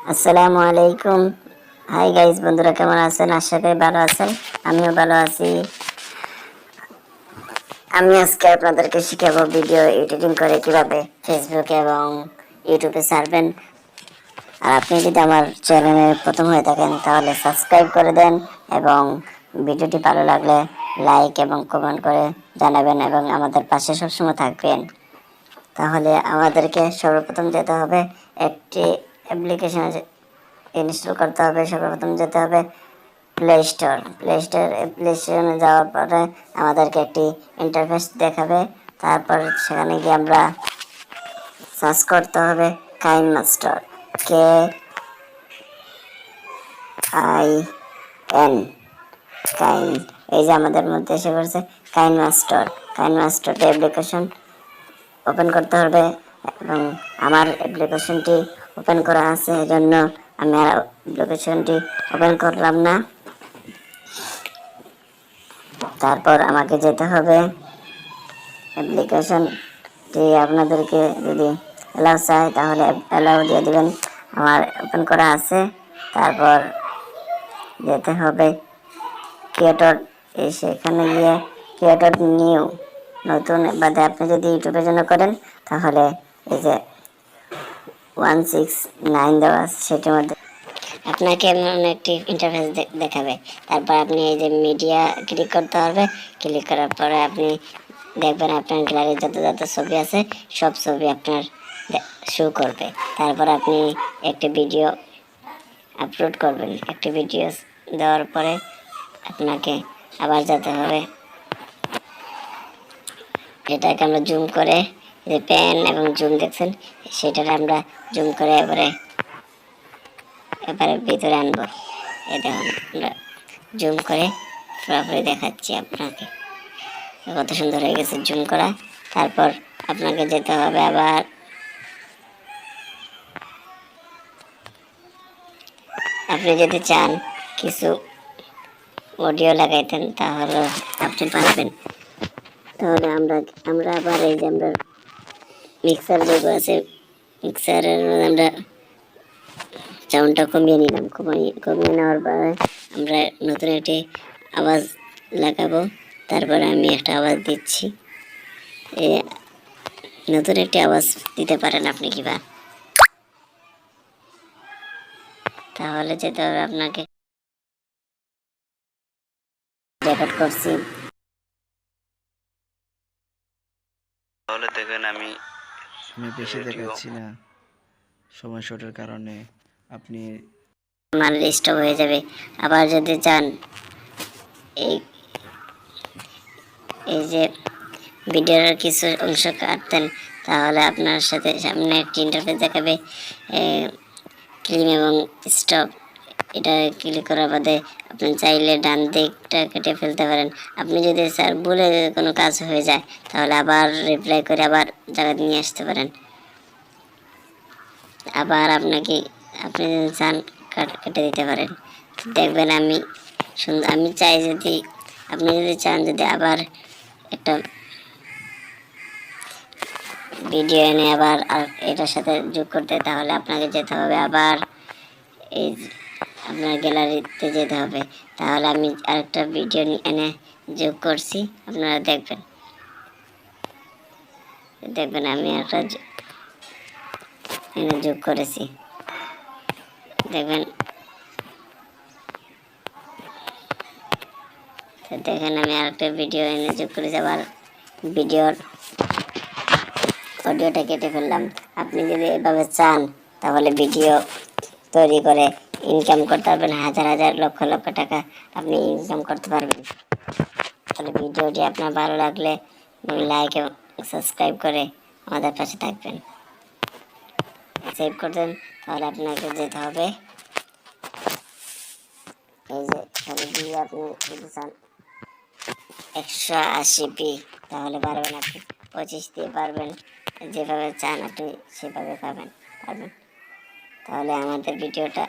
আসসালামু আলাইকুম। Hi guys, বন্ধুরা কেমন আছেন? আশা করি ভালো আছেন। আমিও ভালো আছি। আমি আজকে আপনাদেরকে শিখাবো ভিডিও এডিটিং করে কিভাবে ফেসবুক এবং ইউটিউবে ছাড়বেন। আর আপনি যদি আমার চ্যানেলে প্রথম হয়ে থাকেন তাহলে সাবস্ক্রাইব করে দেন এবং ভিডিওটি ভালো লাগলে লাইক এবং কমেন্ট করে জানাবেন এবং আমাদের পাশে সবসময় থাকবেন। তাহলে আমাদেরকে সর্বপ্রথম যেতে হবে একটি অ্যাপ্লিকেশন ইনস্টল করতে হবে। সর্বপ্রথম যেতে হবে প্লে স্টেশনে যাওয়ার পরে আমাদেরকে একটি ইন্টারফেস দেখাবে। তারপর সেখানে গিয়ে আমরা সার্চ করতে হবে কাইনমাস্টার, KIN কাইন। এই যে আমাদের মধ্যে এসে পড়ছে কাইনমাস্টার অ্যাপ্লিকেশন ওপেন করতে হবে এবং আমার অ্যাপ্লিকেশনটি ওপেন করা আছে, এজন্য আমি আর অ্যাপ্লিকেশনটি ওপেন করলাম না। তারপর আমাকে যেতে হবে অ্যাপ্লিকেশনটি আপনাদেরকে যদি অ্যালাউ চাই তাহলে অ্যালাউ দিয়ে দিবেন। আমার ওপেন করা আছে। তারপর যেতে হবে ক্রিয়েটর, সেখানে গিয়ে ক্রিয়েটর নিউ নতুন বাদে আপনি যদি ইউটিউবের জন্য করেন তাহলে এই যে 169 দেওয়া আছে সেটির মধ্যে আপনাকে এমন একটি ইন্টারফেস দেখাবে। তারপর আপনি এই যে মিডিয়া ক্লিক করতে হবে। ক্লিক করার পরে আপনি দেখবেন আপনার গ্যালারি যত যত ছবি আছে সব ছবি আপনার শো করবে। তারপর আপনি একটি ভিডিও আপলোড করবেন। একটি ভিডিও দেওয়ার পরে আপনাকে আবার যেতে হবে, এটাকে আমরা জুম করে যে প্যান এবং জুম দেখছেন সেটা আমরা জুম করে এবারে ভিতরে আনবো। এটা আমরা জুম করে পুরোপুরি দেখাচ্ছি আপনাকে, কত সুন্দর হয়ে গেছে জুম করা। তারপর আপনাকে যেতে হবে আবার আপনি যদি চান কিছু অডিও লাগাইতেন তাহলে আপনি পারবেন। তাহলে আমরা আবার এই যে আমরা মিক্সার যেগুলো আছে মিক্সারের আমরা সাউন্ডটা কমিয়ে নিলাম। কমিয়ে নেওয়ার পরে আমরা নতুন একটি আওয়াজ লাগাবো। তারপরে আমি একটা আওয়াজ দিচ্ছি। নতুন একটি আওয়াজ দিতে পারেন আপনি কিবা। তাহলে যেতে হবে আপনাকে রেকর্ড করছি। তাহলে দেখেন আমি বেশি দেখাচ্ছি না, সময় শর্টের কারণে আপনি আমার স্টপ হয়ে যাবে। আবার যদি চান এই এই যে ভিডিওর কিছু অংশ কাটতেন তাহলে আপনার সামনে একটি ইন্টারফেস দেখাবে ক্লিন এবং স্টপ। এটা ক্লিক করার বাদে আপনি চাইলে ডান দিকটা কেটে ফেলতে পারেন। আপনি যদি স্যার ভুলে কোনো কাজ হয়ে যায় তাহলে আবার রিপ্লাই করে আবার জায়গায় নিয়ে আসতে পারেন। আবার আপনি যদি চান কেটে দিতে পারেন। দেখবেন আমি চাই যদি আপনি যদি চান যদি আবার একটা ভিডিও এনে আবার এটার সাথে যোগ করতে তাহলে আপনাকে যেতে হবে আবার এই আপনার গ্যালারিতে যেতে হবে। তাহলে আমি আরেকটা ভিডিও এনে যোগ করছি, আপনারা দেখবেন আমি একটা এনে যোগ করেছি। দেখবেন আমি আরেকটা ভিডিও এনে যোগ করেছি। আবার ভিডিওর অডিওটা কেটে ফেললাম। আপনি যদি এভাবে চান তাহলে ভিডিও তৈরি করে ইনকাম করতে পারবেন, হাজার হাজার লক্ষ লক্ষ টাকা আপনি ইনকাম করতে পারবেন। তাহলে ভিডিওটি আপনার ভালো লাগলে লাইক এবং সাবস্ক্রাইব করে আমাদের পাশে থাকবেন, সেভ করবেন। তাহলে আপনাকে যেতে হবে এই যে ছবি দিয়ে আপনি যদি চান 180p তাহলে পারবেন, আপনি 25 দিয়ে পারবেন, যেভাবে চান আপনি সেভাবে পারবেন। তাহলে আমাদের ভিডিওটা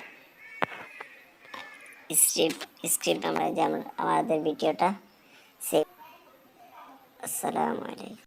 স্ক্রিপ্ট আমাদের ভিডিওটা সেভ। আসসালামু আলাইকুম।